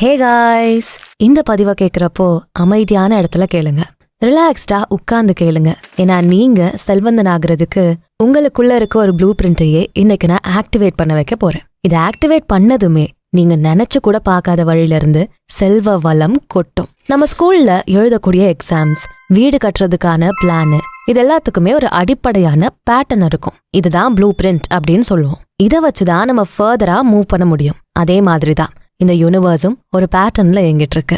Hey guys, இந்த பதிவை கேட்குறப்போ அமைதியான இடத்துல கேளுங்க, ரிலாக்ஸ்டா உட்கார்ந்து கேளுங்க. ஏன்னா நீங்க செல்வந்தன் ஆகுறதுக்கு உங்களுக்குள்ள இருக்க ஒரு ப்ளூ பிரிண்ட்டையே இன்னைக்கு நான் ஆக்டிவேட் பண்ண வைக்க போறேன். இதை ஆக்டிவேட் பண்ணதுமே நீங்க நினைச்சு கூட பார்க்காத வழியில இருந்து செல்வ வளம் கொட்டும். நம்ம ஸ்கூல்ல எழுதக்கூடிய எக்ஸாம்ஸ், வீடு கட்டுறதுக்கான பிளான், இது எல்லாத்துக்குமே ஒரு அடிப்படையான பேட்டர்ன் இருக்கும். இதுதான் ப்ளூ பிரிண்ட் அப்படின்னு சொல்லுவோம். இதை வச்சுதான் நம்ம ஃபர்தரா மூவ் பண்ண முடியும். அதே மாதிரிதான் இந்த யூனிவர்ஸும் ஒரு பேட்டர்ன்ல இயங்கிட்டு இருக்கு.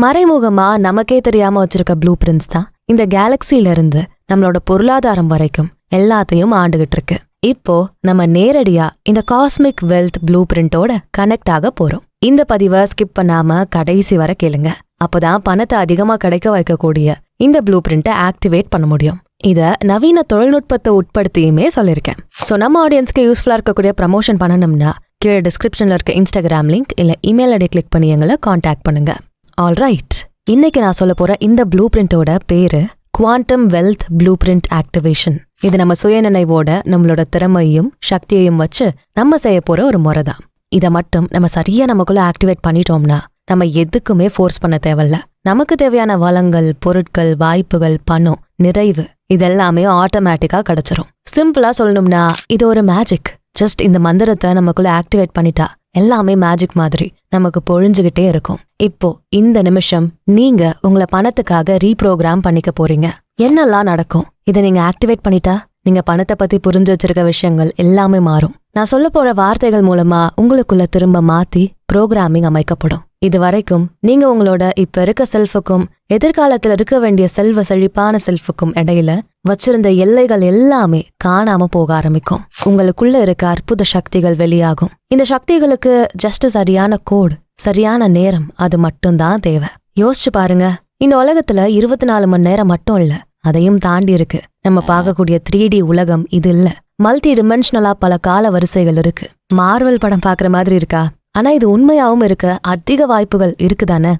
மறைமுகமா நமக்கே தெரியாம வச்சிருக்க ப்ளூ பிரிண்ட்ஸ் தான் இந்த கேலக்சில இருந்து நம்மளோட பொருளாதாரம் வரைக்கும் எல்லாத்தையும் ஆண்டுகிட்டு இருக்கு. இப்போ நம்ம நேரடியா இந்த காஸ்மிக் வெல்த் ப்ளூ பிரிண்டோட கனெக்ட் ஆக போறோம். இந்த பதிவை ஸ்கிப் பண்ணாம கடைசி வரை கேளுங்க. அப்பதான் பணத்தை அதிகமா கிடைக்க வைக்கக்கூடிய இந்த ப்ளூ பிரிண்ட்டை ஆக்டிவேட் பண்ண முடியும். இத நவீன தொழில்நுட்பத்தை உட்படுத்தியுமே சொல்லியிருக்கேன். ஸோ நம்ம ஆடியன்ஸ்க்கு யூஸ்ஃபுல்லா இருக்கக்கூடிய ப்ரமோஷன் பண்ணணும்னா கீழே டிஸ்கிரிப்ஷன்ல இருக்க இன்ஸ்டாகிராம் லிங்க் இல்ல இமெயில் ஐடி கிளிக் பண்ணி எங்களை காண்டாக்ட் பண்ணுங்க. ஆல்ரைட், இன்னைக்கு நான் சொல்ல போற இந்த ப்ளூ பிரிண்டோட பேரு quantum wealth blue print activation. இது நம்ம சுயநினைவோட நம்மளோட திறமையும் சக்தியையும் வச்சு நம்ம செய்ய போற ஒரு முறை தான். இதை மட்டும் நம்ம சரியா நமக்குள்ள ஆக்டிவேட் பண்ணிட்டோம்னா நம்ம எதுக்குமே ஃபோர்ஸ் பண்ண தேவையில்ல. நமக்கு தேவையான வளங்கள், பொருட்கள், வாய்ப்புகள், பணம், நிறைவு இதெல்லாமே ஆட்டோமேட்டிக்கா கிடைச்சிரும். சிம்பிளா சொல்லணும்னா இது ஒரு மேஜிக். ஜஸ்ட் இந்த மந்திரத்தை நமக்குள்ள ஆக்டிவேட் பண்ணிட்டா எல்லாமே மேஜிக் மாதிரி நமக்கு பொழிஞ்சுகிட்டே இருக்கும். இப்போ இந்த நிமிஷம் நீங்க உங்களை பணத்துக்காக ரீப்ரோகிராம் பண்ணிக்க போறீங்க. என்னெல்லாம் நடக்கும்? இதை நீங்க ஆக்டிவேட் பண்ணிட்டா நீங்க பணத்தை பத்தி புரிஞ்சு வச்சிருக்க விஷயங்கள் எல்லாமே மாறும். நான் சொல்ல போற வார்த்தைகள் மூலமா உங்களுக்குள்ள திரும்ப மாத்தி ப்ரோக்ராமிங் அமைக்கப்படும். இது வரைக்கும் நீங்க உங்களோட இப்ப இருக்க செல்ஃபுக்கும் எதிர்காலத்துல இருக்க வேண்டிய செல்வ செழிப்பான செல்ஃபுக்கும் இடையில வச்சிருந்த எல்லைகள் எல்லாமே காணாம போக ஆரம்பிக்கும். உங்களுக்குள்ள இருக்க அற்புத சக்திகள் வெளியாகும். இந்த சக்திகளுக்கு ஜஸ்ட் சரியான கோடு, சரியான நேரம், அது மட்டும்தான் தேவை. யோசிச்சு பாருங்க, இந்த உலகத்துல 24 மணி நேரம் மட்டும் இல்ல, அதையும் தாண்டி இருக்கு. நம்ம பார்க்கக்கூடிய 3D உலகம் இது இல்ல. மல்டி டிமென்ஷனலா பல கால வரிசைகள் இருக்கு. மார்வல் படம் பாக்குற மாதிரி இருக்கா? ஆனா இது உண்மையாவும் இருக்க அதிக வாய்ப்புகள் இருக்குதானே?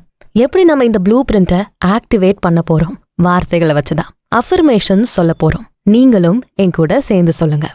எப்படி நம்ம இந்த ப்ளூ பிரிண்ட்டை ஆக்டிவேட் பண்ண போறோம்? வார்த்தைகளை வச்சுதான். அஃபர்மேஷன்ஸ் சொல்ல போறோம். நீங்களும் என் கூட சேர்ந்து சொல்லுங்க.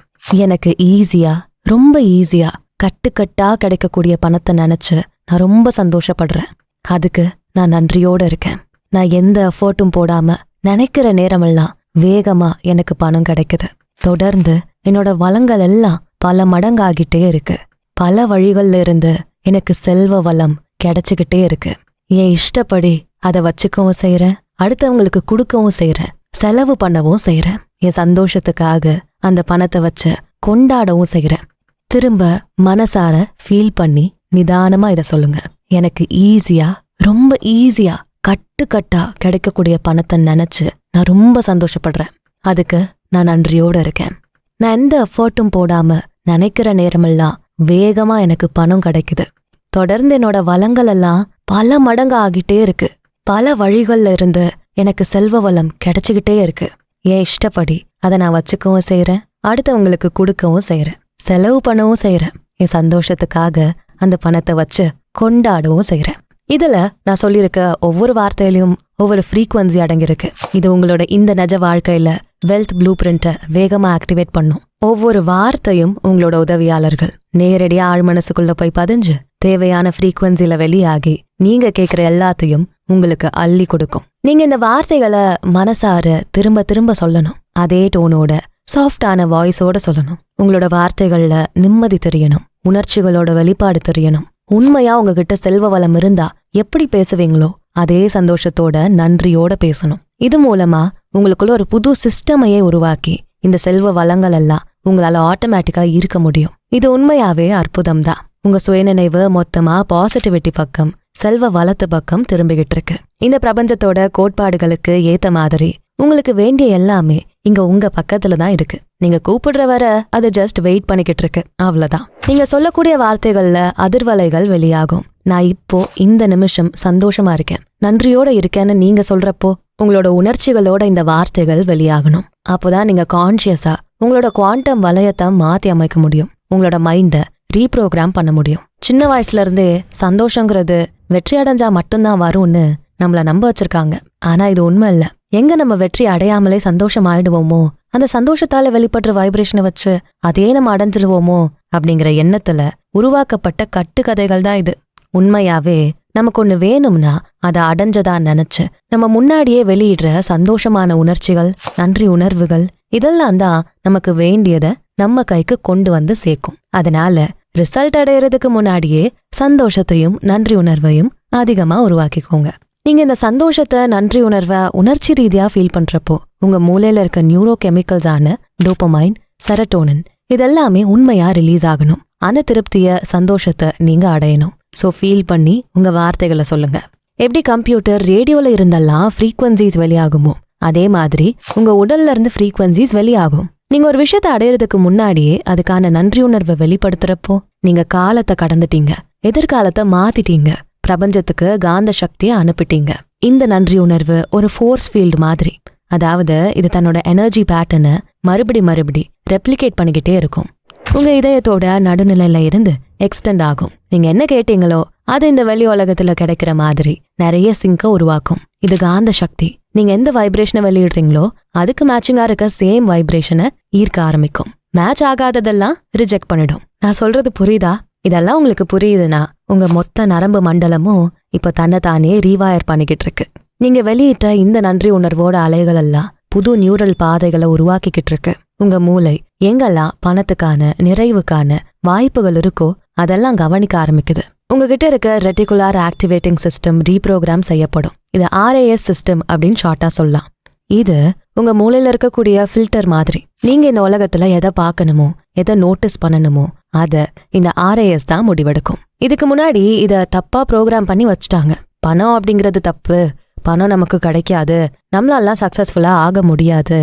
எனக்கு ஈஸியா, ரொம்ப ஈஸியா கட்டுக்கட்டா கிடைக்கக்கூடிய பணத்தை நினைச்சு நான் ரொம்ப சந்தோஷப்படுறேன். அதுக்கு நான் நன்றியோட இருக்கேன். நான் எந்த எஃபர்ட்டும் போடாம நினைக்கிற நேரமெல்லாம் வேகமா எனக்கு பணம் கிடைக்குது. தொடர்ந்து என்னோட வளங்கள் எல்லாம் பல மடங்காகிட்டே இருக்கு. பல வழிகள்ல இருந்து எனக்கு செல்வ வளம் கிடைச்சுக்கிட்டே இருக்கு. என் இஷ்டப்படி அதை வச்சுக்கவும் செய்யறேன், அடுத்தவங்களுக்கு கொடுக்கவும் செய்யறேன், செலவு பண்ணவும் செய்யறேன். என் சந்தோஷத்துக்காக அந்த பணத்தை வச்சு கொண்டாடவும் செய்யறேன். திரும்ப மனசார ஃபீல் பண்ணி நிதானமா இதை சொல்லுங்க. எனக்கு ஈஸியா, ரொம்ப ஈஸியா கட்டுக்கட்டா கிடைக்கக்கூடிய பணத்தை நினைச்சு நான் ரொம்ப சந்தோஷப்படுறேன். அதுக்கு நான் நன்றியோட இருக்கேன். நான் எந்த எஃபர்ட்டும் போடாம நினைக்கிற நேரமெல்லாம் வேகமா எனக்கு பணம் கிடைக்குது. தொடர்ந்து என்னோட வளங்கள் எல்லாம் பல மடங்கு ஆகிட்டே இருக்கு. பல வழிகள்ல இருந்து எனக்கு செல்வ வளம் கிடைச்சுக்கிட்டே இருக்கு. என் இஷ்டப்படி அதை நான் வச்சுக்கவும் செய்யறேன், அடுத்தவங்களுக்கு கொடுக்கவும் செய்யறேன், செலவு பண்ணவும் செய்யறேன். என் சந்தோஷத்துக்காக அந்த பணத்தை வச்சு கொண்டாடவும் செய்யறேன். இதுல நான் சொல்லியிருக்க ஒவ்வொரு வார்த்தையிலையும் ஒவ்வொரு ஃப்ரீக்வன்சி அடங்கியிருக்கு. இது உங்களோட இந்த நிஜ வாழ்க்கையில வெல்த் ப்ளூ பிரிண்ட்டை வேகமா ஆக்டிவேட் பண்ணும். ஒவ்வொரு வார்த்தையும் உங்களோட உதவியாளர்கள் நேரடியா ஆழ் மனசுக்குள்ள போய் பதிஞ்சு தேவையான ஃப்ரீக்வன்சில வெளியாகி நீங்க கேட்கிற எல்லாத்தையும் உங்களுக்கு அள்ளி கொடுக்கும். நீங்க இந்த வார்த்தைகளை மனசார திரும்ப திரும்ப சொல்லணும். அதே டோனோட, சாஃப்டான வாய்ஸோட சொல்லணும். உங்களோட வார்த்தைகள்ல நிம்மதி தெரியணும், உணர்ச்சிகளோட வெளிப்பாடு தெரியணும். உண்மையா உங்ககிட்ட செல்வ வளம் இருந்தா எப்படி பேசுவீங்களோ அதே சந்தோஷத்தோட நன்றியோட பேசணும். இது மூலமா உங்களுக்குள்ள ஒரு புது சிஸ்டமையே உருவாக்கி இந்த செல்வ வளங்கள் எல்லாம் உங்களால ஆட்டோமேட்டிக்கா இருக்க முடியும். இது உண்மையாவே அற்புதம் தான். உங்க சுயநினைவு மொத்தமா பாசிட்டிவிட்டி பக்கம், செல்வ வளத்து பக்கம் திரும்பிக்கிட்டு இருக்கு. இந்த பிரபஞ்சத்தோட கோட்பாடுகளுக்கு ஏத்த மாதிரி உங்களுக்கு வேண்டிய எல்லாமே இங்க உங்க பக்கத்துல தான் இருக்கு. நீங்க கூப்பிடுற வர அது ஜஸ்ட் வெயிட் பண்ணிக்கிட்டு இருக்கு, அவ்வளவுதான். நீங்க சொல்லக்கூடிய வார்த்தைகள்ல அதிர்வலைகள் வெளியாகும். நான் இப்போ இந்த நிமிஷம் சந்தோஷமா இருக்கேன், நன்றியோட இருக்கேன்னு நீங்க சொல்றப்போ உங்களோட உணர்ச்சிகளோட இந்த வார்த்தைகள் வெளியாகணும். அப்போதான் நீங்க கான்சியஸா உங்களோட குவாண்டம் வலயத்தை மாத்தி அமைக்க முடியும். உங்களோட மைண்ட ரீப்ரோகிராம் பண்ண முடியும். சின்ன வயசுல இருந்தே சந்தோஷங்கிறது வெற்றி அடைஞ்சா மட்டும்தான் வரும்னு நம்மள நம்ப வச்சிருக்காங்க. ஆனா இது உண்மை இல்ல. எங்க நம்ம வெற்றி அடையாமலே சந்தோஷம் ஆயிடுவோமோ, அந்த சந்தோஷத்தால வெளிப்படுற வைப்ரேஷனை வச்சு அதே நம்ம அடைஞ்சிருவோமோ அப்படிங்கிற எண்ணத்துல உருவாக்கப்பட்ட கட்டுக்கதைகள் தான் இது. உண்மையாவே நமக்கு ஒண்ணு வேணும்னா அதை அடைஞ்சதா நினைச்சு நம்ம முன்னாடியே வெளியிடுற சந்தோஷமான உணர்ச்சிகள், நன்றி உணர்வுகள் இதெல்லாம் தான் நமக்கு வேண்டியதை நம்ம கைக்கு கொண்டு வந்து சேர்க்கும். அதனால ரிசல்ட் அடையறதுக்கு முன்னாடியே சந்தோஷத்தையும் நன்றி உணர்வையும் அதிகமா உருவாக்கிக்கோங்க. நீங்க இந்த சந்தோஷத்தை, நன்றி உணர்வை உணர்ச்சி ரீதியா ஃபீல் பண்றப்போ உங்க மூளையில இருக்க நியூரோ கெமிக்கல்ஸான டோபமைன், செரட்டோனின் இதெல்லாமே உண்மையா ரிலீஸ் ஆகணும். அந்த திருப்திய, சந்தோஷத்தை நீங்க அடையணும். சோ ஃபீல் பண்ணி உங்க வார்த்தைகளை சொல்லுங்க. எப்படி கம்ப்யூட்டர், ரேடியோல இருந்தெல்லாம் ஃப்ரீக்வன்சிஸ் வெளியாகுமோ அதே மாதிரி உங்க உடல்ல இருந்து ஃப்ரீக்வன்சிஸ் வெளியாகும். நீங்க ஒரு விஷயத்தை அடையறதுக்கு முன்னாடியே அதுக்கான நன்றி உணர்வை வெளிப்படுத்துறப்போ நீங்க காலத்தை கடந்துட்டீங்க, எதிர்காலத்தை மாத்திட்டீங்க, பிரபஞ்சத்துக்கு காந்த சக்தியை அனுப்பிட்டீங்க. இந்த நன்றி உணர்வு ஒரு ஃபோர்ஸ் ஃபீல்டு மாதிரி. அதாவது இது தன்னோட எனர்ஜி பேட்டர்னை மறுபடி ரெப்ளிகேட் பண்ணிக்கிட்டே இருக்கும். உங்க இதயத்தோட நடுநிலையில இருந்து எக்ஸ்டெண்ட் ஆகும். நீங்க என்ன கேட்டீங்களோ அது இந்த வெளி உலகத்துல கிடைக்கிற மாதிரி நிறைய சிங்க உருவாக்கும். இது காந்த சக்தி. நீங்க எந்த வைப்ரேஷனை வெளியிடுறீங்களோ அதுக்கு மேட்சிங்கா இருக்க சேம் வைப்ரேஷனை ஈர்க்க ஆரம்பிக்கும். மேட்ச் ஆகாததெல்லாம் ரிஜெக்ட் பண்ணிடும். நான் சொல்றது புரியுதா? இதெல்லாம் உங்களுக்கு புரியுதுன்னா உங்க மொத்த நரம்பு மண்டலமும் இப்ப தன்னைத்தானே ரீவயர் பண்ணிக்கிட்டு இருக்கு. நீங்க வெளியிட்ட இந்த நன்றி உணர்வோட அலைகள் எல்லாம் புது நியூரல் பாதைகளை உருவாக்கிக்கிட்டு இருக்கு. உங்க மூளை எங்கெல்லாம் பணத்துக்கான, நிறைவுக்கான வாய்ப்புகள் இருக்கோ அதெல்லாம் கவனிக்க ஆரம்பிக்குது. உங்ககிட்ட இருக்க ரெட்டிகுலார் ஆக்டிவேட்டிங் சிஸ்டம் ரீப்ரோகிராம் செய்யப்படும். இது RAS சிஸ்டம் அப்படின்னு ஷார்ட்டா சொல்லலாம். இது உங்க மூளையில இருக்கக்கூடிய ஃபில்டர் மாதிரி. நீங்க இந்த உலகத்துல எதை பார்க்கணுமோ, எதை நோட்டீஸ் பண்ணணுமோ அத இந்த RAS தான் முடிவெடுக்கும். இதுக்கு முன்னாடி இத தப்பா ப்ரோக்ராம் பண்ணி வச்சுட்டாங்க. பணம் அப்படிங்கிறது தப்பு, பணம் நமக்கு கிடைக்காது, நம்மளாலாம் சக்சஸ்ஃபுல்லா ஆக முடியாது,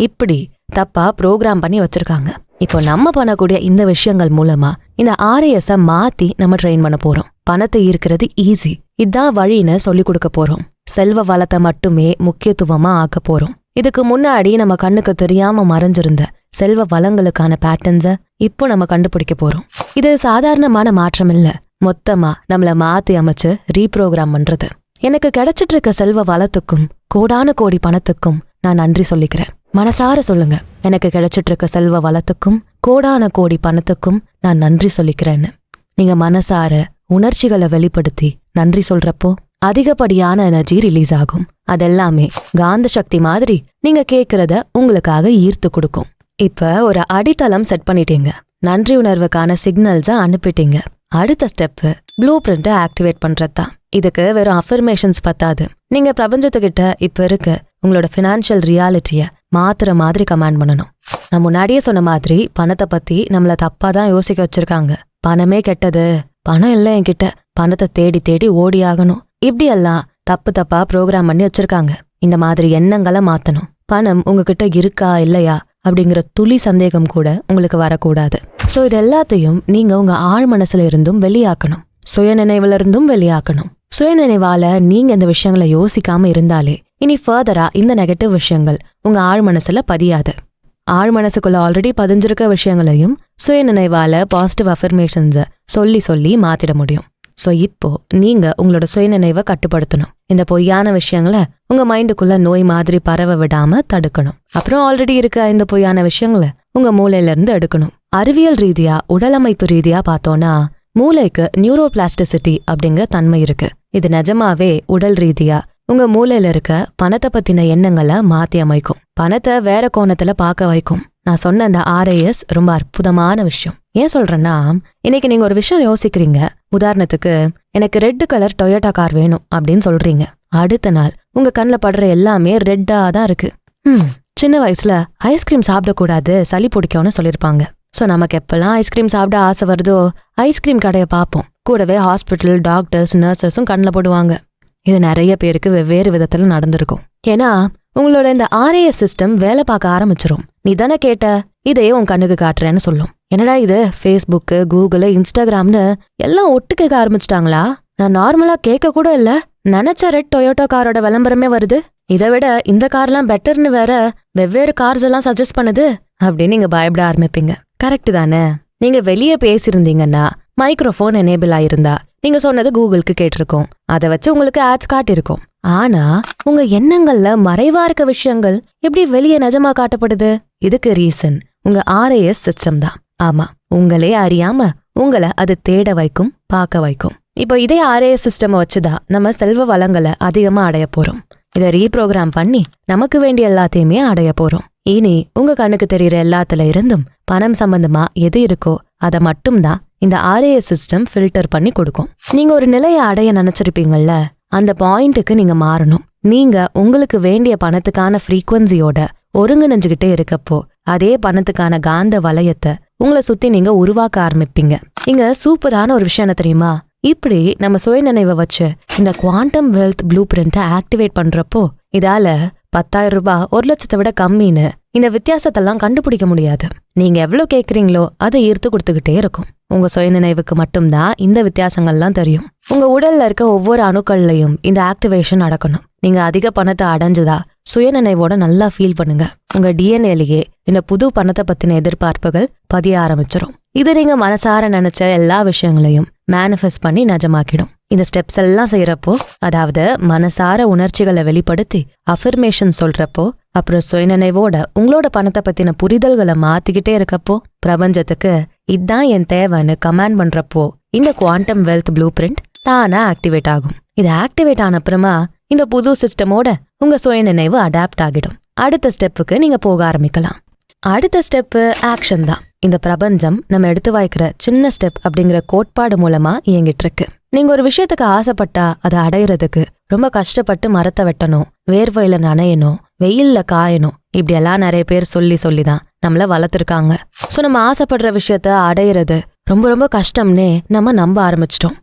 இப்படி தப்பா ப்ரோக்ராம் பண்ணி வச்சிருக்காங்க. இப்போ நம்ம பண்ணக்கூடிய இந்த விஷயங்கள் மூலமா இந்த RAS-ஐ மாத்தி நம்ம ட்ரெயின் பண்ண போறோம். பணத்தை ஈர்க்கிறது ஈஸி, இதான் வழின்னு சொல்லி கொடுக்க போறோம். செல்வ வளத்தை மட்டுமே முக்கியத்துவமா ஆக்க போறோம். இதுக்கு முன்னாடி நம்ம கண்ணுக்கு தெரியாம மறைஞ்சிருந்த செல்வ வளங்களுக்கான பேட்டர்ன்ஸை இப்போ நம்ம கண்டுபிடிக்க போறோம். இது சாதாரணமான மாற்றம் இல்ல, மொத்தமா நம்மள மாத்தி அமைச்சு ரீப்ரோகிராம் பண்றது. எனக்கு கிடைச்சிட்டு இருக்க செல்வ வளத்துக்கும் கோடான கோடி பணத்துக்கும் நான் நன்றி சொல்லிக்கிறேன். மனசார சொல்லுங்க, எனக்கு கிடைச்சிட்டு இருக்க செல்வ வளத்துக்கும் கோடான கோடி பணத்துக்கும் நான் நன்றி சொல்லிக்கிறேன்னு. நீங்க மனசார உணர்ச்சிகளை வெளிப்படுத்தி நன்றி சொல்றப்போ அதிகப்படியான எனர்ஜி ரிலீஸ் ஆகும். அதெல்லாமே காந்த சக்தி மாதிரி நீங்க கேக்குறத உங்களுக்காக ஈர்த்து கொடுக்கும். இப்ப ஒரு அடித்தளம் செட் பண்ணிட்டீங்க, நன்றி உணர்வுக்கான சிக்னல்ஸை அனுப்பிட்டீங்க. அடுத்த ஸ்டெப் ப்ளூ பிரிண்ட்டை ஆக்டிவேட் பண்றதுதான். இதுக்கு வெறும் அஃபர்மேஷன்ஸ் பத்தாது. நீங்க பிரபஞ்சத்துக்கிட்ட இப்ப இருக்க உங்களோட ஃபினான்ஷியல் ரியாலிட்டிய மாத்துற மாதிரி கமாண்ட் பண்ணணும். நான் முன்னாடியே சொன்ன மாதிரி பணத்தை பத்தி நம்மள தப்பா தான் யோசிக்க வச்சிருக்காங்க. பணமே கெட்டது, பணம் இல்ல என்கிட்ட, பணத்தை தேடி தேடி ஓடி ஆகணும், இப்படி எல்லாம் தப்பா ப்ரோக்ராம் பண்ணி வச்சிருக்காங்க. இந்த மாதிரி எண்ணங்களை மாத்தணும். பணம் உங்ககிட்ட இருக்கா இல்லையா அப்படிங்கிற துளி சந்தேகம் கூட உங்களுக்கு வரக்கூடாது. சோ இது எல்லாத்தையும் நீங்க உங்க ஆழ் மனசுல இருந்தும் வெளியாக்கணும், சுயநினைவுல இருந்தும் வெளியாக்கணும். சுயநினைவால நீங்க இந்த விஷயங்களை யோசிக்காம இருந்தாலே இனி ஃபர்தரா இந்த நெகட்டிவ் விஷயங்கள் உங்க ஆழ் மனசுல பதியாது. ஆழ் மனசுக்குள்ள ஆல்ரெடி பதிஞ்சிருக்க விஷயங்களையும் சுயநினைவால பாசிட்டிவ் அஃபர்மேஷன்ஸை சொல்லி மாத்திட முடியும். சோ இப்போ நீங்க உங்களோட சுயநினைவை கட்டுப்படுத்தணும். இந்த பொய்யான விஷயங்களை உங்க மைண்டுக்குள்ள நோய் மாதிரி பரவ விடாம தடுக்கணும். அப்புறம் ஆல்ரெடி இருக்க இந்த பொய்யான விஷயங்களை உங்க மூளையில இருந்து எடுக்கணும். அறிவியல் ரீதியா, உடலமைப்பு ரீதியா பார்த்தோம்னா மூளைக்கு நியூரோபிளாஸ்டிசிட்டி அப்படிங்கிற தன்மை இருக்கு. இது நிஜமாவே உடல் ரீதியா உங்க மூளையில இருக்க பணத்தை பத்தின எண்ணங்களை மாத்தி அமைக்கும், பணத்தை வேற கோணத்துல பார்க்க வைக்கும். நான் சொன்ன அந்த RAS ரொம்ப அற்புதமான விஷயம். ஏன் சொல்றேன்னா, இன்னைக்கு நீங்க ஒரு விஷயம் யோசிக்கிறீங்க. உதாரணத்துக்கு, எனக்கு ரெட் கலர் டொயோட்டா கார் வேணும் அப்படின்னு சொல்றீங்க. அடுத்த நாள் உங்க கண்ணில் படுற எல்லாமே ரெட்டா தான் இருக்கு. சின்ன வயசுல ஐஸ்கிரீம் சாப்பிடக்கூடாது, சளி பிடிக்கும்னு சொல்லியிருப்பாங்க. ஸோ நமக்கு எப்பெல்லாம் ஐஸ்கிரீம் சாப்பிட ஆசை வருதோ ஐஸ்கிரீம் கடையை பார்ப்போம். கூடவே ஹாஸ்பிட்டல், டாக்டர்ஸ், நர்சஸும் கண்ணில் போடுவாங்க. இது நிறைய பேருக்கு வெவ்வேறு விதத்துல நடந்திருக்கும். ஏன்னா உங்களோட இந்த RAS சிஸ்டம் வேலை பார்க்க ஆரம்பிச்சிரும். நீ தானே கேட்ட, இதையே உன் கண்ணுக்கு காட்டுறேன்னு சொல்லும். என்னடா இது, ஃபேஸ்புக்கு, கூகுள், இன்ஸ்டாகிராம்னு எல்லாம் ஒட்டு கேட்க ஆரம்பிச்சிட்டாங்களா? நான் நார்மலா கேட்க கூட இல்ல, நினைச்ச ரெட் டொயோட்டா காரோட விளம்பரமே வருது. இதை விட இந்த கார்லாம் பெட்டர்னு வேற வெவ்வேறு கார்ஸ் எல்லாம் சஜஸ்ட் பண்ணுது அப்படின்னு நீங்க பயப்பட ஆரம்பிப்பீங்க. கரெக்ட் தானே? நீங்க வெளியே பேசியிருந்தீங்கன்னா, மைக்ரோஃபோன் எனேபிள் ஆயிருந்தா நீங்க சொன்னது கூகுளுக்கு கேட்டிருக்கோம், அதை வச்சு உங்களுக்கு ஆட்ஸ் காட்டியிருக்கோம். ஆனா உங்க எண்ணங்கள்ல மறைவா இருக்க விஷயங்கள் எப்படி வெளியே நிஜமா காட்டப்படுது? இதுக்கு ரீசன் உங்க RAS சிஸ்டம் தான். ஆமா, உங்களே அறியாம உங்களை அது தேட வைக்கும், பார்க்க வைக்கும். இப்போ இதே RAS சிஸ்டம் வச்சுதான் நம்ம செல்வ வளங்களை அதிகமா அடைய போறோம். இதை ரீப்ரோகிராம் பண்ணி நமக்கு வேண்டிய எல்லாத்தையுமே அடைய போறோம். இனி உங்க கண்ணுக்கு தெரியற எல்லாத்துல இருந்தும் பணம் சம்பந்தமா எது இருக்கோ அதை மட்டும்தான் இந்த RAS சிஸ்டம் ஃபில்டர் பண்ணி கொடுக்கும். நீங்க ஒரு நிலையை அடைய நினைச்சிருப்பீங்கல்ல, அந்த பாயிண்ட்டுக்கு நீங்க மாறணும். நீங்க உங்களுக்கு வேண்டிய பணத்துக்கான ஃப்ரீக்வன்சியோட ஒருங்கிணைஞ்சுகிட்டே இருக்கப்போ அதே பணத்துக்கான காந்த வளையத்தை உங்களை சுத்தி நீங்க உருவாக்க ஆரம்பிப்பீங்க. இங்க சூப்பரான ஒரு விஷயம் என்ன தெரியுமா? இப்படி நம்ம சுயநினைவை வச்சு இந்த குவாண்டம் வெல்த் ப்ளூ பிரிண்ட்டை ஆக்டிவேட் பண்றப்போ இதால 10,000 ரூபாய் 1 லட்சத்தை விட கம்மின்னு இந்த வித்தியாசத்தெல்லாம் கண்டுபிடிக்க முடியாது. நீங்க எவ்வளவு கேக்குறீங்களோ அதை ஈர்த்து கொடுத்துக்கிட்டே இருக்கும். உங்க சுயநினைவுக்கு மட்டும்தான் இந்த வித்தியாசங்கள்லாம் தெரியும். உங்க உடல்ல இருக்க ஒவ்வொரு அணுக்கள்லையும் இந்த ஆக்டிவேஷன் நடக்கணும். நீங்க அதிக பணத்தை அடைஞ்சதா சுயநினைவோட நல்லா ஃபீல் பண்ணுங்க. உங்க டிஎன்ஏலயே இந்த புது பணத்தை பத்தின எதிர்பார்ப்புகள் பதிய ஆரம்பிச்சிடும். இது நீங்க மனசார நினைச்ச எல்லா விஷயங்களையும் மேனிஃபெஸ்ட் பண்ணி நிஜமாக்கிடும். இந்த ஸ்டெப்ஸ் எல்லாம் செய்யறப்போ, அதாவது மனசார உணர்ச்சிகளை வெளிப்படுத்தி அஃபர்மேஷன் சொல்றப்போ, அப்புறம் சுயநினைவோட உங்களோட பணத்தை பத்தின புரிதல்களை மாத்திக்கிட்டே இருக்கப்போ, பிரபஞ்சத்துக்கு இதான் என் தேவைன்னு கமாண்ட் பண்றப்போ இந்த குவாண்டம் வெல்த் ப்ளூ பிரிண்ட் தானா ஆக்டிவேட் ஆகும். இது ஆக்டிவேட் ஆன அப்புறமா இந்த புது சிஸ்டமோட உங்க சுயநினைவு அடாப்ட் ஆகிடும். அடுத்த ஸ்டெப்புக்கு நீங்க போக ஆரம்பிக்கலாம். அடுத்த ஸ்டெப்பு ஆக்ஷன் தான். இந்த பிரபஞ்சம் நம்ம எடுத்து வைக்கிற சின்ன ஸ்டெப் அப்படிங்கிற கோட்பாடு மூலமா இயங்கிட்டு இருக்கு. நீங்க ஒரு விஷயத்துக்கு ஆசைப்பட்டா அதை அடையிறதுக்கு ரொம்ப கஷ்டப்பட்டு மரத்தை வெட்டணும், வேர்வையில நனையணும், வெயில்ல காயணும், இப்படி எல்லாம் நிறைய பேர் சொல்லிதான் நம்மள வளர்த்துருக்காங்க. சோ நம்ம ஆசைப்படுற விஷயத்த அடையிறது ரொம்ப ரொம்ப கஷ்டம்னே நம்ம நம்ப ஆரம்பிச்சிட்டோம்.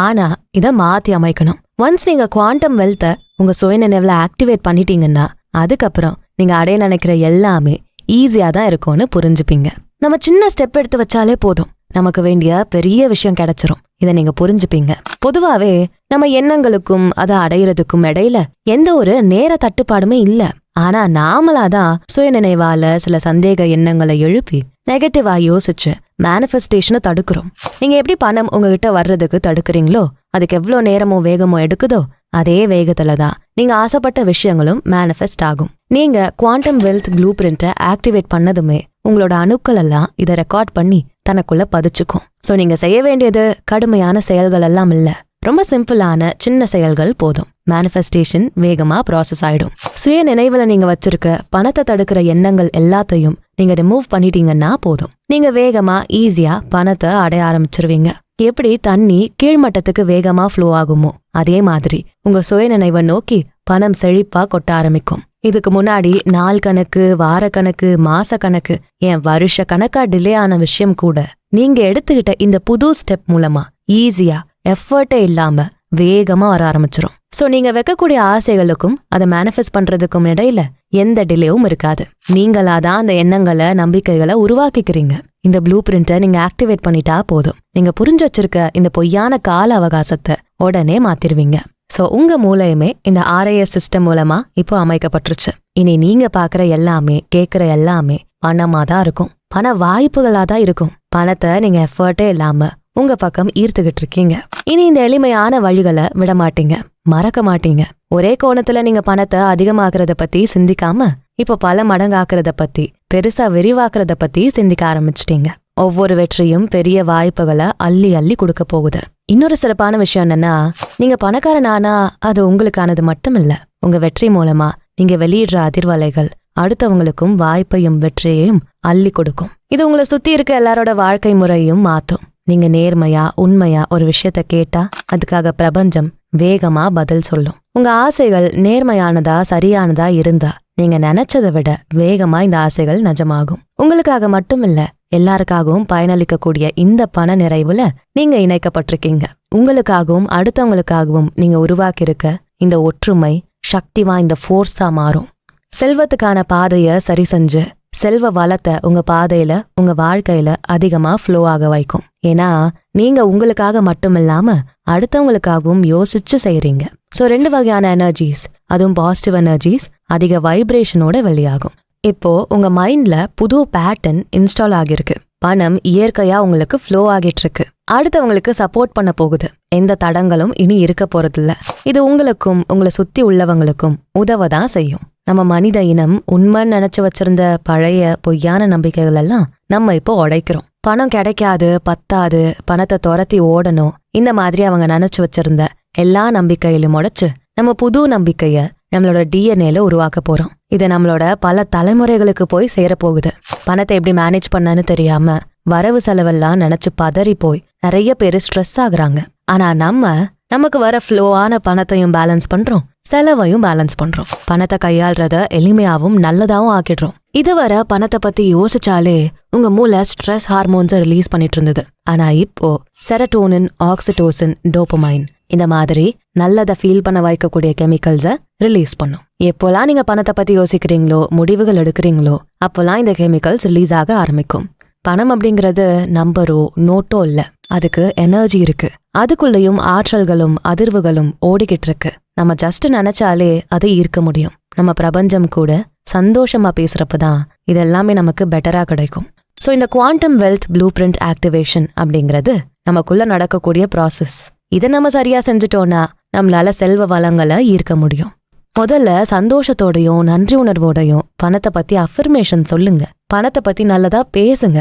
ஆனா இதை மாத்தி அமைக்கணும். ஒன்ஸ் நீங்க குவாண்டம் வெல்த்தை உங்க சுயநினைவுல ஆக்டிவேட் பண்ணிட்டீங்கன்னா அதுக்கப்புறம் நீங்க அடைய நினைக்கிற எல்லாமே ஈஸியா தான் இருக்கும்னு புரிஞ்சுப்பீங்க. நம்ம சின்ன ஸ்டெப் எடுத்து வச்சாலே போதும், நமக்கு வேண்டிய பெரிய விஷயம் கிடைச்சிரும். இதை நீங்க புரிஞ்சுப்பீங்க. பொதுவாவே நம்ம எண்ணங்களுக்கும் அதை அடையிறதுக்கும் இடையில எந்த ஒரு நேர தட்டுப்பாடுமே இல்ல. ஆனா நாமளாதான் சுயநினைவால சில சந்தேக எண்ணங்களை எழுப்பி நெகட்டிவா யோசிச்சு மேனிஃபெஸ்டேஷனை தடுக்கிறோம். நீங்க எப்படி பணம் உங்ககிட்ட வர்றதுக்கு தடுக்கிறீங்களோ, அதுக்கு எவ்வளவு நேரமோ வேகமோ எடுக்குதோ அதே வேகத்துலதான் நீங்க ஆசைப்பட்ட விஷயங்களும் மேனிஃபெஸ்ட் ஆகும். நீங்க குவாண்டம் வெல்த் ப்ளூ பிரிண்ட்டை ஆக்டிவேட் பண்ணதுமே உங்களோட அணுக்கள் எல்லாம் இதை ரெக்கார்ட் பண்ணி தனக்குள்ள பதிச்சுக்கும். சோ நீங்க செய்ய வேண்டியது கடுமையான செயல்கள் எல்லாம் இல்ல, ரொம்ப சிம்பிளான சின்ன செயல்கள் போதும். மேனிஃபெஸ்டேஷன் வேகமா ப்ராசஸ் ஆயிடும். சுய நினைவுல நீங்க வச்சிருக்க பணத்தை தடுக்கிற எண்ணங்கள் எல்லாத்தையும் நீங்க ரிமூவ் பண்ணிட்டீங்கன்னா போதும். நீங்க வேகமா ஈஸியா பணத்தை அடைய ஆரம்பிச்சிருவீங்க. எப்படி தண்ணி கீழ்மட்டத்துக்கு வேகமா ஃப்ளோ ஆகுமோ அதே மாதிரி உங்க சுய நினைவை நோக்கி பணம் செழிப்பா கொட்ட ஆரம்பிக்கும். இதுக்கு முன்னாடி நாள் கணக்கு, வார கணக்கு, மாச கணக்கு, ஏன் வருஷ கணக்கா டிலே ஆன விஷயம் கூட நீங்க எடுத்துக்கிட்ட இந்த புது ஸ்டெப் மூலமா ஈஸியா எஃபர்ட்டே இல்லாம வேகமா வர ஆரம்பிச்சிரும். சோ நீங்க வைக்கக்கூடிய ஆசைகளுக்கும் அதை மேனிஃபெஸ்ட் பண்றதுக்கும் இடையில எந்த டிலேவும் இருக்காது. நீங்களாதான் அந்த எண்ணங்களை, நம்பிக்கைகளை உருவாக்கிக்கிறீங்க. இந்த ப்ளூ பிரிண்ட்டை நீங்க ஆக்டிவேட் பண்ணிட்டா போதும். நீங்க புரிஞ்சு வச்சிருக்க இந்த பொய்யான கால அவகாசத்தை உடனே மாத்திருவீங்க. சோ உங்க மூளையுமே இந்த RAS சிஸ்டம் மூலமா இப்போ அமைக்கப்பட்டுருச்சு. இனி நீங்க பாக்குற எல்லாமே, கேக்குற எல்லாமே பணமா தான் இருக்கும், பண வாய்ப்புகளா தான் இருக்கும். பணத்தை நீங்க எஃபர்ட்டே இல்லாம உங்க பக்கம் ஈர்த்துக்கிட்டு இருக்கீங்க. இனி இந்த எளிமையான வழிகளை விட மாட்டீங்க, மறக்க மாட்டீங்க. ஒரே கோணத்துல நீங்க பணத்தை அதிகமாக்குறத பத்தி சிந்திக்காம இப்ப பல மடங்காக்குறத பத்தி, பெருசா விரிவாக்குறத பத்தி சிந்திக்க ஆரம்பிச்சிட்டீங்க. ஒவ்வொரு வெற்றியும் பெரிய வாய்ப்புகளை அள்ளி அள்ளி கொடுக்க போகுது. இன்னொரு சிறப்பான விஷயம் என்னன்னா, நீங்க பணக்காரனானா அது உங்களுக்கானது மட்டும் இல்ல. உங்க வெற்றி மூலமா நீங்க வெளியிடுற அதிர்வலைகள் அடுத்தவங்களுக்கும் வாய்ப்பையும் வெற்றியையும் அள்ளி கொடுக்கும். இது உங்களை சுத்தி இருக்க எல்லாரோட வாழ்க்கை முறையும் மாத்தும். நீங்க நேர்மையா, உண்மையா ஒரு விஷயத்த கேட்டா அதுக்காக பிரபஞ்சம் வேகமா பதில் சொல்லும். உங்க ஆசைகள் நேர்மையானதா, சரியானதா இருந்தா நீங்க நினைச்சதை விட வேகமா இந்த ஆசைகள் நிஜமாகும். உங்களுக்காக மட்டும் இல்ல, எல்லாருக்காகவும் பயனளிக்கக்கூடிய இந்த பண நிறைவுல நீங்க இணைக்கப்பட்டிருக்கீங்க. உங்களுக்காகவும் அடுத்தவங்களுக்காகவும் நீங்க உருவாக்கியிருக்க இந்த ஒற்றுமை சக்தி வாய்ந்த ஃபோர்ஸா மாறும். செல்வத்துக்கான பாதைய சரி செஞ்சு செல்வ வளத்தை உங்க பாதையில, உங்க வாழ்க்கையில அதிகமா ஃப்ளோ ஆக வைக்கும். ஏன்னா நீங்க உங்களுக்காக மட்டும் இல்லாம அடுத்தவங்களுக்காகவும் யோசிச்சு செய்யறீங்க. சோ 2 வகையான எனர்ஜிஸ், அதுவும் பாசிட்டிவ் எனர்ஜிஸ் அதிக வைப்ரேஷனோட வெளியாகும். இப்போ உங்க மைண்ட்ல புது பேட்டர்ன் இன்ஸ்டால் ஆகிருக்கு. பணம் இயற்கையா உங்களுக்கு ஃப்ளோ ஆகிட்டு இருக்கு. அடுத்தவங்களுக்கு சப்போர்ட் பண்ண போகுது. எந்த தடங்களும் இனி இருக்க போறதில்ல. இது உங்களுக்கும் உங்களை சுத்தி உள்ளவங்களுக்கும் உதவதான் செய்யும். நம்ம மனித இனம் உண்மைன்னு நினைச்சு வச்சிருந்த பழைய பொய்யான நம்பிக்கைகள் எல்லாம் நம்ம இப்போ உடைக்கிறோம். பணம் கிடைக்காது, பத்தாது, பணத்தை துரத்தி ஓடணும், இந்த மாதிரி அவங்க நினைச்சு வச்சிருந்த எல்லா நம்பிக்கையிலும் உடைச்சு நம்ம புது நம்பிக்கைய நம்மளோட டிஎன்ஏல உருவாக்க போறோம். இது நம்மளோட பல தலைமுறைகளுக்கு போய் சேரப்போகுது. பணத்தை எப்படி மேனேஜ் பண்ணன்னு தெரியாம வரவு செலவெல்லாம் நினைச்சு பதறி போய் நிறைய பேரு ஸ்ட்ரெஸ் ஆகுறாங்க. ஆனா நமக்கு வர ஃப்ளோவான பணத்தையும் பேலன்ஸ் பண்றோம், செலவையும் பேலன்ஸ் பண்றோம். பணத்தை கையாள்றத எளிமையாவும் நல்லதாவும் ஆக்கிடுறோம். இதுவரை பணத்தை பத்தி யோசிச்சாலே உங்க மூளை ஸ்ட்ரெஸ் ஹார்மோன்ஸை ரிலீஸ் பண்ணிட்டு இருந்தது. ஆனா இப்போ செரட்டோனின், ஆக்சிடோசின், டோபமைன் இந்த மாதிரி நல்லதை ஃபீல் பண்ண வைக்கக்கூடிய கெமிக்கல்ஸை ரிலீஸ் பண்ணும். எப்போலாம் நீங்க பணத்தை பத்தி யோசிக்கிறீங்களோ, முடிவுகள் எடுக்கிறீங்களோ, அப்போலாம் இந்த கெமிக்கல்ஸ் ரிலீஸ் ஆக ஆரம்பிக்கும். பணம் அப்படிங்கிறது நம்பரோ நோட்டோ இல்ல, அதுக்கு எனர்ஜி இருக்கு. அதுக்குள்ளேயும் ஆற்றல்களும் அதிர்வுகளும் ஓடிக்கிட்டு இருக்கு. நம்ம ஜஸ்ட் நினைச்சாலே அதை ஈர்க்க முடியும். நம்ம பிரபஞ்சம் கூட சந்தோஷமா பேசுறப்பதான் இதெல்லாமே நமக்கு பெட்டரா கிடைக்கும். ஸோ இந்த quantum wealth blue print activation அப்படிங்கிறது நமக்குள்ள நடக்கக்கூடிய ப்ராசஸ். இதை நம்ம சரியா செஞ்சுட்டோம்னா நம்மளால செல்வ வளங்களை ஈர்க்க முடியும். முதல்ல சந்தோஷத்தோடையும் நன்றி உணர்வோடையும் பணத்தை பத்தி அஃபர்மேஷன் சொல்லுங்க. பணத்தை பத்தி நல்லதா பேசுங்க.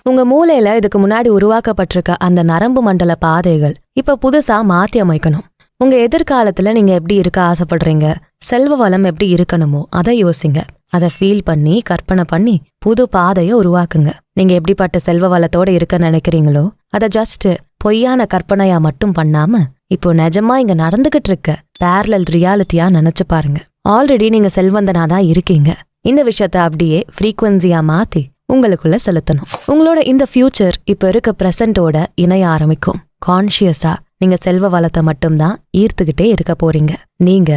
உங்க மூளையில இதுக்கு முன்னாடி உருவாக்கப்பட்டிருக்க அந்த நரம்பு மண்டல பாதைகள் இப்ப புதுசா மாத்தி அமைக்கணும். உங்க எதிர்காலத்துல நீங்க எப்படி இருக்க ஆசைப்படுறீங்க, செல்வ வளம் எப்படி இருக்கணுமோ அதை யோசிங்க. அதை ஃபீல் பண்ணி கற்பனை பண்ணி புது பாதையை உருவாக்குங்க. நீங்க எப்படிப்பட்ட செல்வ வளத்தோட இருக்க நினைக்கிறீங்களோ அதை ஜஸ்ட் பொய்யான கற்பனையா மட்டும் பண்ணாம இப்போ நிஜமா இங்க நடந்துகிட்டு இருக்க பேரலல் ரியாலிட்டியா நினைச்சு பாருங்க. ஆல்ரெடி நீங்க செல்வந்தனாதான் இருக்கீங்க. இந்த விஷயத்த அப்படியே ஃப்ரீக்வன்சியா மாத்தி உங்களுக்குள்ள செலுத்தணும். உங்களோட இந்த ஃபியூச்சர் இப்ப இருக்க பிரசன்டோட இணைய ஆரம்பிக்கும். கான்ஷியஸா நீங்க செல்வ வளத்தை மட்டும்தான் ஈர்த்துக்கிட்டே இருக்க போறீங்க. நீங்க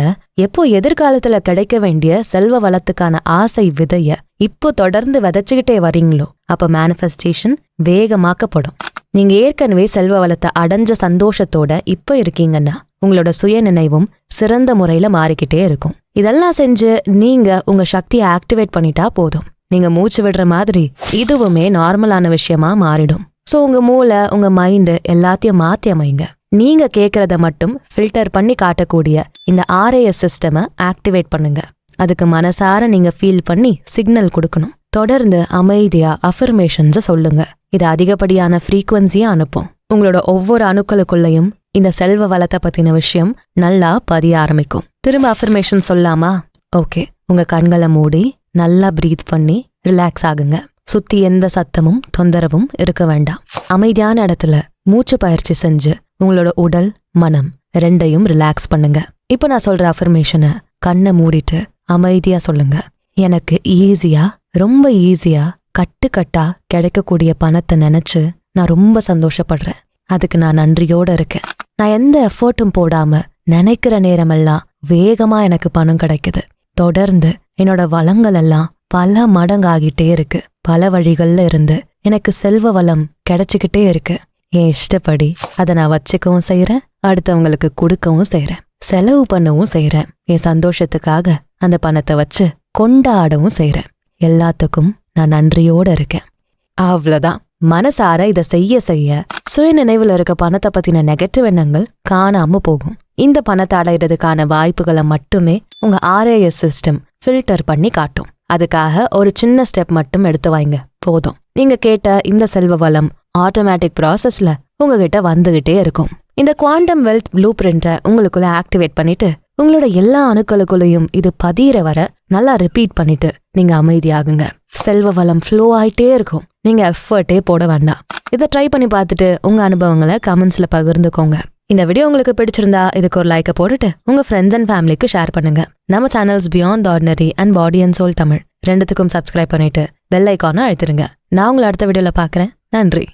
எப்போ எதிர்காலத்துல கிடைக்க வேண்டிய செல்வ வளத்துக்கான ஆசை விதைய இப்போ தொடர்ந்து விதைச்சுக்கிட்டே வரீங்களோ அப்ப மேனிஃபெஸ்டேஷன் வேகமாக்கப்படும். நீங்க ஏற்கனவே செல்வ வளத்தை அடைஞ்ச சந்தோஷத்தோட இப்ப இருக்கீங்கன்னா உங்களோட சுய நினைவும் சிறந்த முறையில மாறிக்கிட்டே இருக்கும். இதெல்லாம் செஞ்சு நீங்க உங்க சக்தியை ஆக்டிவேட் பண்ணிட்டா போதும். நீங்க மூச்சு விடுற மாதிரி இதுவுமே நார்மலான விஷயமா மாறிடும். சோ உங்க மூளை, உங்க மைண்டு எல்லாத்தையும் மாத்தி அமைங்க. நீங்க கேக்குறத மட்டும் ஃபில்டர் பண்ணி காட்டக்கூடிய இந்த RAS சிஸ்டமை ஆக்டிவேட் பண்ணுங்க. அதுக்கு மனசார நீங்க ஃபீல் பண்ணி சிக்னல் கொடுக்கணும். தொடர்ந்து அமைதியா அஃபர்மேஷன்ஸை சொல்லுங்க. இது அதிகப்படியான ஃப்ரீக்வன்சியா அனுப்பும். உங்களோட ஒவ்வொரு அணுக்களுக்குள்ளயும் இந்த செல்வ வளத்தை பத்தின விஷயம் நல்லா பதிய ஆரம்பிக்கும். திரும்ப அஃபர்மேஷன் சொல்லாமா? ஓகே, உங்க கண்களை மூடி நல்லா பிரீத் பண்ணி ரிலாக்ஸ் ஆகுங்க. சுத்தி எந்த சத்தமும் தொந்தரவும் இருக்க வேண்டாம். அமைதியான இடத்துல மூச்சு பயிற்சி செஞ்சு உங்களோட உடல், மனம் ரெண்டையும் ரிலாக்ஸ் பண்ணுங்க. இப்போ நான் சொல்ற அஃபர்மேஷனை கண்ணை மூடிட்டு அமைதியா சொல்லுங்க. எனக்கு ஈஸியா, ரொம்ப ஈஸியா கட்டுக்கட்டா கிடைக்கக்கூடிய பணத்தை நினைச்சு நான் ரொம்ப சந்தோஷப்படுறேன். அதுக்கு நான் நன்றியோட இருக்கேன். நான் எந்த எஃபர்ட்டும் போடாம நினைக்கிற நேரமெல்லாம் வேகமா எனக்கு பணம் கிடைக்குது. தொடர்ந்து என்னோட வளங்கள் எல்லாம் பல மடங்காகிட்டே இருக்கு. பல வழிகள்ல இருந்து எனக்கு செல்வ வளம் கிடைச்சுக்கிட்டே இருக்கு. என் இஷ்டப்படி அதை நான் வச்சுக்கவும் செய்யறேன், அடுத்தவங்களுக்கு கொடுக்கவும் செய்யறேன், செலவு பண்ணவும் செய்யறேன். என் சந்தோஷத்துக்காக அந்த பணத்தை வச்சு கொண்டாடவும் செய்யறேன். எல்லாத்துக்கும் நான் நன்றியோட இருக்கேன். அவ்வளவுதான். மனசார இதை செய்ய செய்ய சுய நினைவுல இருக்க பணத்தை பத்தின நெகட்டிவ் எண்ணங்கள் காணாம போகும். இந்த பணத்தை அடையிறதுக்கான வாய்ப்புகளை மட்டுமே உங்க RAS சிஸ்டம் ஃபில்டர் பண்ணி காட்டும். அதுக்காக ஒரு சின்ன ஸ்டெப் மட்டும் எடுத்து வைங்க, போதும். நீங்க கேட்ட இந்த செல்வ வளம் ஆட்டோமேட்டிக் ப்ராசஸ்ல உங்ககிட்ட வந்துகிட்டே இருக்கும். இந்த குவாண்டம் வெல்த் ப்ளூ பிரிண்ட்டை உங்களுக்குள்ள ஆக்டிவேட் பண்ணிட்டு உங்களோட எல்லா அணுக்களுக்குள்ளேயும் இது பதியிற வர நல்லா ரிப்பீட் பண்ணிட்டு நீங்க அமைதியாகுங்க. செல்வ வளம் ஃப்ளோ ஆயிட்டே இருக்கும். நீங்க எஃபர்ட்டே போட வேண்டாம். இதை ட்ரை பண்ணி பார்த்துட்டு உங்க அனுபவங்களை கமெண்ட்ஸ்ல பகிர்ந்துக்கோங்க. இந்த வீடியோ உங்களுக்கு பிடிச்சிருந்தா இதுக்கு ஒரு லைக்கை போட்டுட்டு உங்க ஃப்ரெண்ட்ஸ் அண்ட் ஃபேமிலிக்கு ஷேர் பண்ணுங்க. நம்ம channels beyond ordinary and body and soul Tamil ரெண்டுத்துக்கும் சப்ஸ்கிரைப் பண்ணிட்டு பெல் ஐக்கானை அழுத்திருங்க. நான் உங்களை அடுத்த வீடியோல பாக்குறேன். நன்றி.